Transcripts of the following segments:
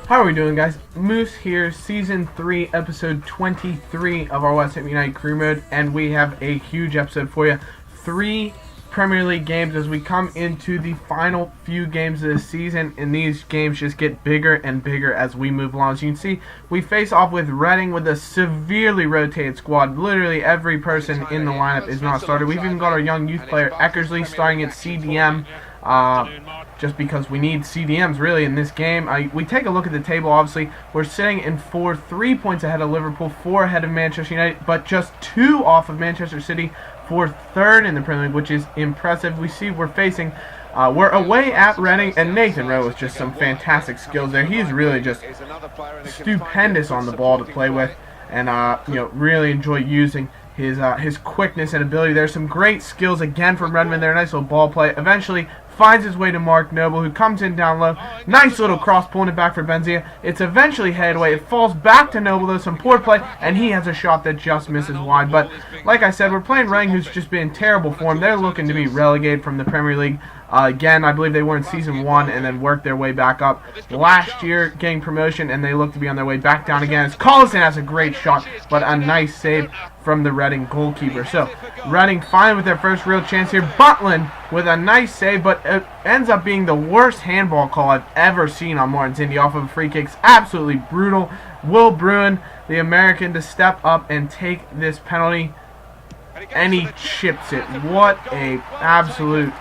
How are we doing, guys? Moose here, Season 3, Episode 23 of our West Ham United Crew Mode, and we have a huge episode for you. 3 Premier League games as we come into the final few games of the season, and these games just get bigger and bigger as we move along. As you can see, we face off with Reading with a severely rotated squad. Literally every person in the lineup is not started. We've even got our young youth player, Eckersley, starting at CDM. Just because we need CDMs really in this game. We take a look at the table. Obviously, we're sitting in 3 points ahead of Liverpool, 4 ahead of Manchester United, but just 2 off of Manchester City for 3rd in the Premier League, which is impressive. We see we're facing, we're away at Reading, and Nathan Rowe with just some fantastic skills there. He's really just stupendous on the ball to play with, and really enjoy using his quickness and ability. There's some great skills again from Redmond there. Nice little ball play. Eventually finds his way to Mark Noble, who comes in down low. Nice little cross, pulling it back for Benzia. It's eventually headed away. It falls back to Noble, though. Some poor play, and he has a shot that just misses wide. But like I said, we're playing Reading, who's just been in terrible form. They're looking to be relegated from the Premier League. Again, I believe they were in Season 1 and then worked their way back up last year, getting promotion, and they look to be on their way back down again. As Collison has a great shot, but a nice save from the Reading goalkeeper. So, Reading finally with their first real chance here. Butland with a nice save, but it ends up being the worst handball call I've ever seen on Martins Indy off of a free kick. It's absolutely brutal. Will Bruin, the American, to step up and take this penalty, and he chips it. What a absolute...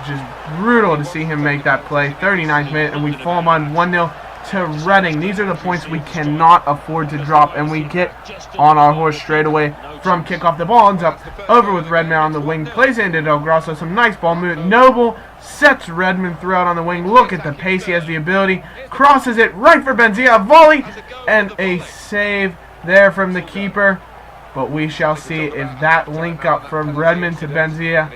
just brutal to see him make that play. 39th minute, and we fall on 1-0 to Reading. These are the points we cannot afford to drop, and we get on our horse straight away from kickoff. The ball ends up over with Redmond on the wing, plays into Del Grosso, some nice ball movement. Noble sets Redmond throughout on the wing. Look at the pace, he has the ability, crosses it right for Benzia, a volley, and a save there from the keeper. But we shall see if that link up from Redmond to Benzia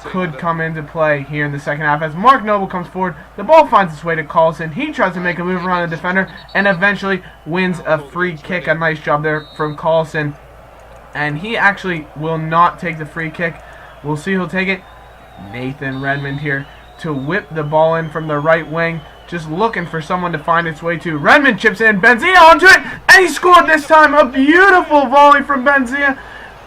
could come into play here in the second half. As Mark Noble comes forward, the ball finds its way to Collison. He tries to make a move around the defender and eventually wins a free kick. A nice job there from Collison. And he actually will not take the free kick. We'll see who'll take it. Nathan Redmond here to whip the ball in from the right wing. Just looking for someone to find its way to. Redmond chips in. Benzia onto it. And he scored this time. A beautiful volley from Benzia.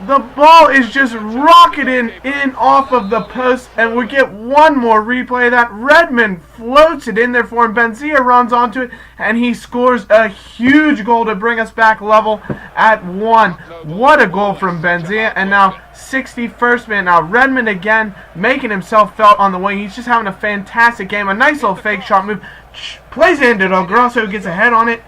The ball is just rocketing in off of the post. And we get one more replay of that. Redmond floats it in there for him. Benzia runs onto it. And he scores a huge goal to bring us back level at 1. What a goal from Benzia. And now 61st minute. Now Redmond again making himself felt on the wing. He's just having a fantastic game. A nice little fake shot move. Plays it into Del Grosso, who gets a head on it.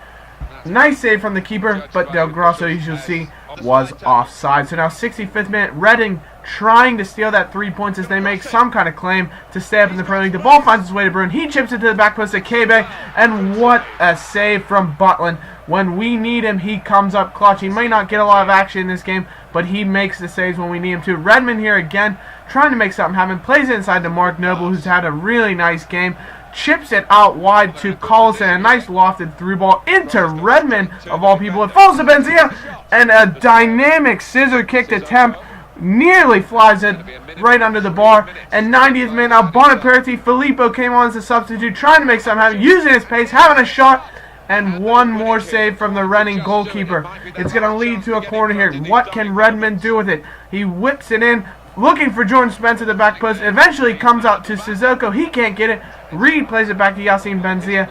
Nice save from the keeper, but Del Grosso, as you'll see, was offside. So now 65th minute, Reading trying to steal that 3 points as they make some kind of claim to stay up in the Premier League. The ball finds its way to Bruin. He chips it to the back post of Kebe, and what a save from Butland. When we need him, he comes up clutch. He may not get a lot of action in this game, but he makes the saves when we need him to. Redmond here again, trying to make something happen. Plays it inside to Mark Noble, who's had a really nice game. Chips it out wide to Collison. A nice lofted through ball into Redmond, of all people. It falls to Benzia, and a dynamic scissor kick attempt nearly flies it right under the bar. And 90th minute, now Bonaparti, Filippo came on as a substitute, trying to make something happen, using his pace, having a shot, and one more save from the Reading goalkeeper. It's going to lead to a corner here. What can Redmond do with it? He whips it in, looking for Jordan Spence at the back post. Eventually comes out to Sissoko. He can't get it. Reed plays it back to Yassine Benzia.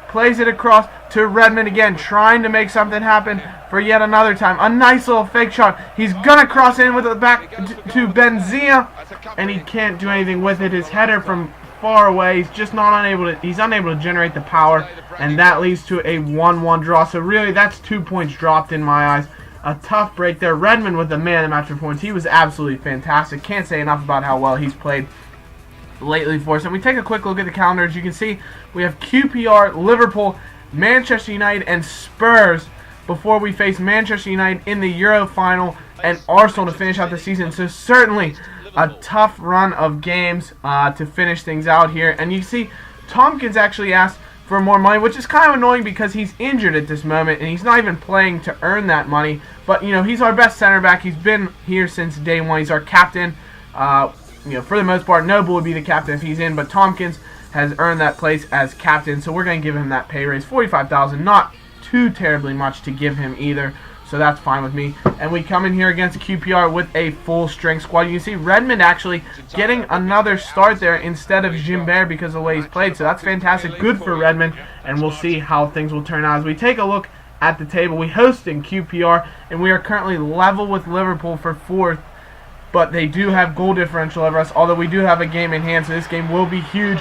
Plays it across to Redmond again, trying to make something happen for yet another time. A nice little fake shot. He's going to cross in with the back to Benzia, and he can't do anything with it. His header from far away. He's just not unable to generate the power, and that leads to a 1-1 draw. So really, that's 2 points dropped in my eyes. A tough break there. Redmond with the man of the match performance. He was absolutely fantastic. Can't say enough about how well he's played lately for us. And we take a quick look at the calendar. As you can see, we have QPR, Liverpool, Manchester United, and Spurs before we face Manchester United in the Euro final and Arsenal to finish out the season. So certainly a tough run of games to finish things out here. And you see, Tompkins actually asked for more money, which is kind of annoying because he's injured at this moment and he's not even playing to earn that money. But, you know, he's our best center back. He's been here since day one. He's our captain. For the most part, Noble would be the captain if he's in, but Tompkins has earned that place as captain, so we're going to give him that pay raise. 45,000, not too terribly much to give him either, so that's fine with me. And we come in here against QPR with a full strength squad. You can see Redmond actually getting another start there instead of Gimbert because of the way he's played, so that's fantastic. Good for Redmond, and we'll see how things will turn out. As we take a look at the table, we host in QPR, and we are currently level with Liverpool for 4th, but they do have goal differential over us, although we do have a game in hand, so this game will be huge.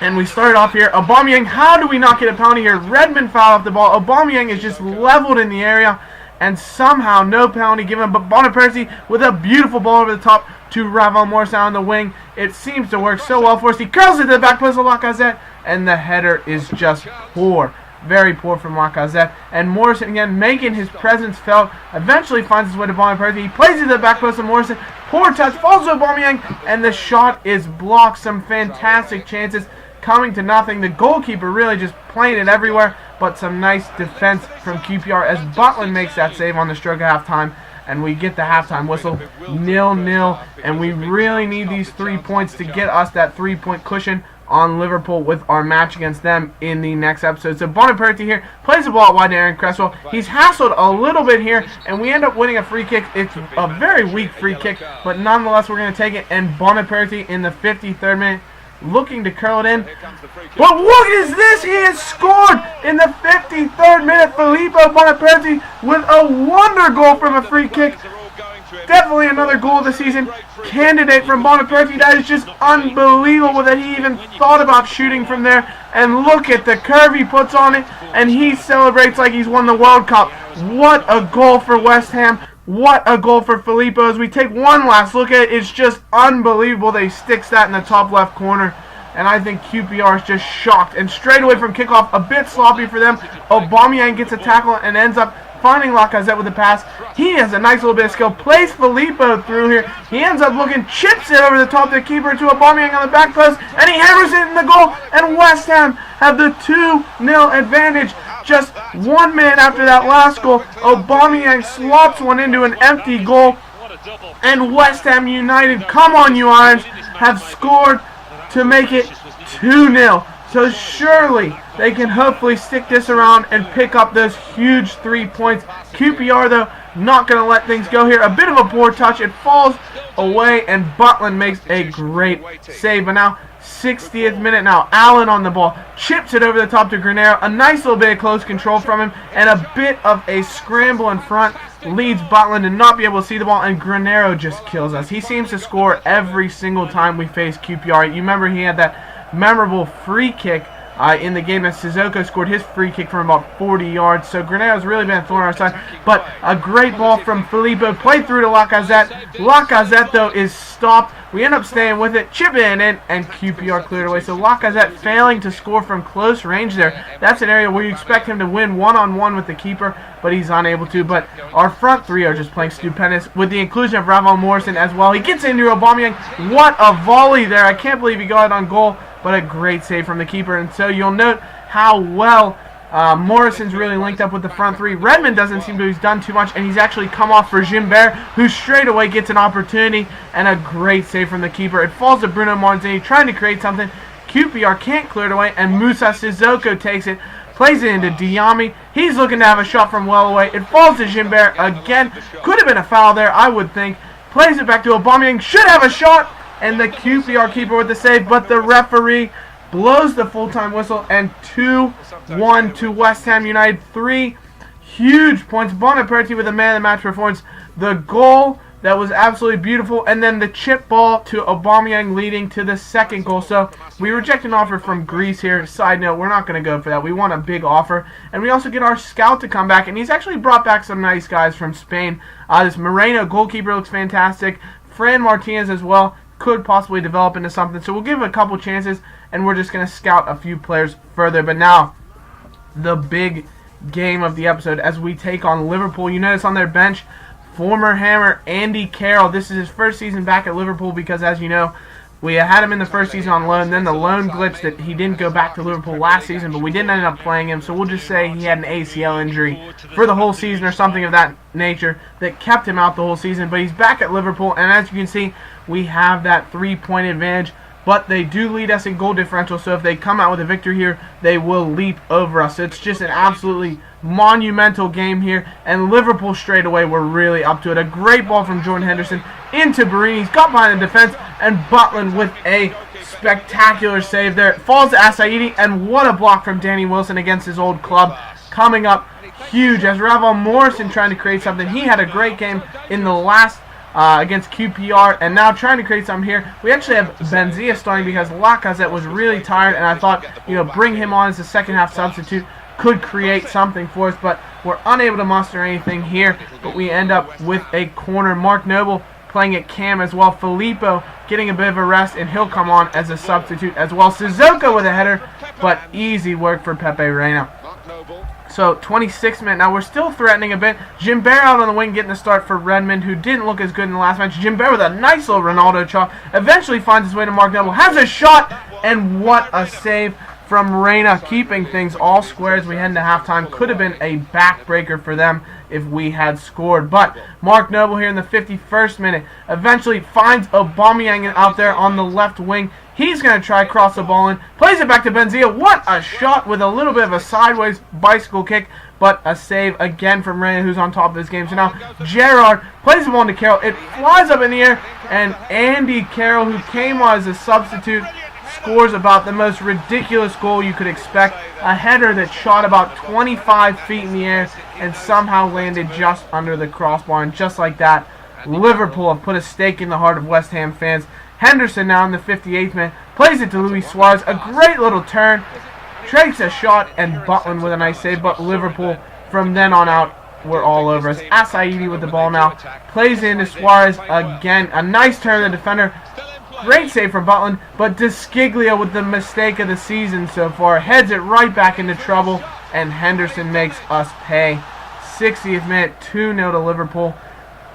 And we start off here. Aubameyang, how do we not get a penalty here? Redmond fouled off the ball. Aubameyang is just leveled in the area, and somehow no penalty given. But Boniperti with a beautiful ball over the top to Ravel Morris on the wing. It seems to work so well for us. He curls it to the back post of Lacazette, and the header is just poor. Very poor from Lacazette. And Morrison again making his presence felt. Eventually finds his way to Boniperti. He plays it to the back post of Morrison. Poor touch. Falls to Aubameyang, and the shot is blocked. Some fantastic chances coming to nothing. The goalkeeper really just playing it everywhere, but some nice defense from QPR as Butland makes that save on the stroke of halftime, and we get the halftime whistle 0-0, and we really need these 3 points to get us that 3-point cushion on Liverpool with our match against them in the next episode. So Boniperti here plays the ball out wide to Aaron Cresswell. He's hassled a little bit here, and we end up winning a free kick. It's a very weak free kick, but nonetheless we're going to take it, and Boniperti in the 53rd minute looking to curl it in. But what is this? He has scored in the 53rd minute. Filippo Boniperti with a wonder goal from a free kick. Definitely another goal of the season candidate from Boniperti. That is just unbelievable that he even thought about shooting from there. And look at the curve he puts on it, and he celebrates like he's won the World Cup. What a goal for West Ham. What a goal for Filippo. As we take one last look at it, it's just unbelievable that he sticks that in the top left corner. And I think QPR is just shocked. And straight away from kickoff, a bit sloppy for them. Aubameyang gets a tackle and ends up finding Lacazette with a pass. He has a nice little bit of skill. Plays Filippo through here. He ends up looking, chips it over the top of the keeper to Aubameyang on the back post, and he hammers it in the goal. And West Ham have the 2-0 advantage. Just 1 minute after that last goal, Aubameyang slops one into an empty goal. And West Ham United, come on you Irons, have scored to make it 2-0. So surely they can hopefully stick this around and pick up those huge 3 points. QPR, though, not going to let things go here. A bit of a poor touch. It falls away, and Butland makes a great save. But now, 60th minute now. Allen on the ball. Chips it over the top to Granero. A nice little bit of close control from him, and a bit of a scramble in front leads Butland to not be able to see the ball, and Granero just kills us. He seems to score every single time we face QPR. You remember he had that memorable free kick in the game that Sissoko scored his free kick from about 40 yards. So Granero's really been a thorn on our side. But a great ball from Filippo. Played through to Lacazette. Lacazette, though, is stopped. We end up staying with it. Chip it in, and QPR cleared away. So Lacazette failing to score from close range there. That's an area where you expect him to win one-on-one with the keeper, but he's unable to. But our front three are just playing stupendous with the inclusion of Ravel Morrison as well. He gets into Aubameyang. What a volley there. I can't believe he got it on goal, but a great save from the keeper. And so you'll note how well Morrison's really linked up with the front three. Redmond doesn't seem to have done too much, and he's actually come off for Gimbert, who straight away gets an opportunity, and a great save from the keeper. It falls to Bruno Marzini, trying to create something. QPR can't clear it away, and Musa Sissoko takes it, plays it into Diame. He's looking to have a shot from well away. It falls to Gimbert again. Could have been a foul there, I would think. Plays it back to Aubameyang. Should have a shot, and the QPR keeper with the save, but the referee blows the full-time whistle, and 2-1 to West Ham United. 3 huge points. Boniperti with a man-of-the-match performance. The goal that was absolutely beautiful, and then the chip ball to Aubameyang leading to the second goal. So we reject an offer from Greece here. Side note, we're not going to go for that. We want a big offer, and we also get our scout to come back, and he's actually brought back some nice guys from Spain. This Moreno goalkeeper looks fantastic. Fran Martinez as well could possibly develop into something. So we'll give him a couple chances, and we're just going to scout a few players further. But now, the big game of the episode as we take on Liverpool. You notice on their bench, former Hammer Andy Carroll. This is his first season back at Liverpool because, as you know, we had him in the first season on loan. Then the loan glitched that he didn't go back to Liverpool last season, but we didn't end up playing him. So we'll just say he had an ACL injury for the whole season or something of that nature that kept him out the whole season. But he's back at Liverpool, and as you can see, we have that 3-point advantage but they do lead us in goal differential, so if they come out with a victory here, they will leap over us. So it's just an absolutely monumental game here, and Liverpool straight away were really up to it. A great ball from Jordan Henderson into Barini. He's got behind the defense, and Butland with a spectacular save there. It falls to S3E23, and what a block from Danny Wilson against his old club. Coming up huge as Ravel Morrison trying to create something. He had a great game in the last against QPR, and now trying to create something here. We actually have Benzia starting because Lacazette was really tired, and I thought, bring him on as a second half substitute could create something for us, but we're unable to muster anything here. But we end up with a corner. Mark Noble playing at cam as well. Filippo getting a bit of a rest, and he'll come on as a substitute as well. Suzuka with a header, but easy work for Pepe Reina. So 26th minute. Now we're still threatening a bit. Jimbert out on the wing getting the start for Redmond, who didn't look as good in the last match. Jimbert with a nice little Ronaldo chop. Eventually finds his way to Mark Noble. Has a shot, and what a save from Reina, keeping things all square as we head into halftime. Could have been a backbreaker for them if we had scored. But Mark Noble here in the 51st minute eventually finds Aubameyang out there on the left wing. He's going to try cross the ball in. Plays it back to Benzia. What a shot with a little bit of a sideways bicycle kick. But a save again from Reina, who's on top of his game. So now Gerrard plays the ball into Carroll. It flies up in the air. And Andy Carroll, who came on as a substitute, scores about the most ridiculous goal you could expect. A header that shot about 25 feet in the air and somehow landed just under the crossbar. And just like that, Liverpool have put a stake in the heart of West Ham fans. Henderson now in the 58th minute plays it to Luis Suarez. A great little turn. Takes a shot, and Butland with a nice save. But Liverpool, from then on out, were all over us. S3E23 with the ball now. Plays into Suarez again. A nice turn of the defender. Great save from Butland, but Desciglia with the mistake of the season so far. Heads it right back into trouble, and Henderson makes us pay. 60th minute, 2-0 to Liverpool.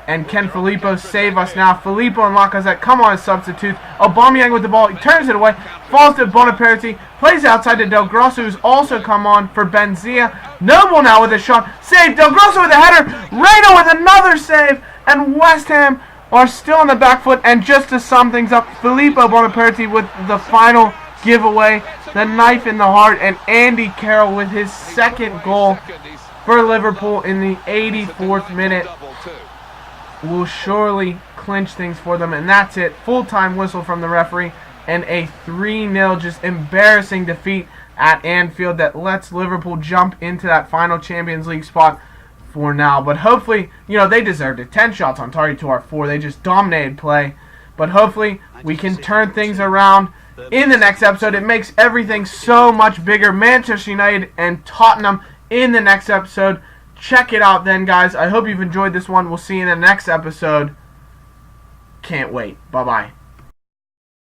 And can Filippo save us now? Filippo and Lacazette come on as substitutes. Aubameyang with the ball. He turns it away. Falls to Bonaparti. Plays outside to Del Grosso, who's also come on for Benzia. Noble now with a shot. Save. Del Grosso with a header. Reina with another save. And West Ham are still on the back foot. And just to sum things up, Filippo Bonaparti with the final giveaway. The knife in the heart. And Andy Carroll with his second goal for Liverpool in the 84th minute. Will surely clinch things for them, and that's it. Full-time whistle from the referee, and a 3-0 just embarrassing defeat at Anfield that lets Liverpool jump into that final Champions League spot for now. But hopefully, they deserved it. 10 shots on target to our 4. They just dominated play. But hopefully, we can turn things around in the next episode. It makes everything so much bigger. Manchester United and Tottenham in the next episode. Check it out then, guys. I hope you've enjoyed this one. We'll see you in the next episode. Can't wait. Bye-bye.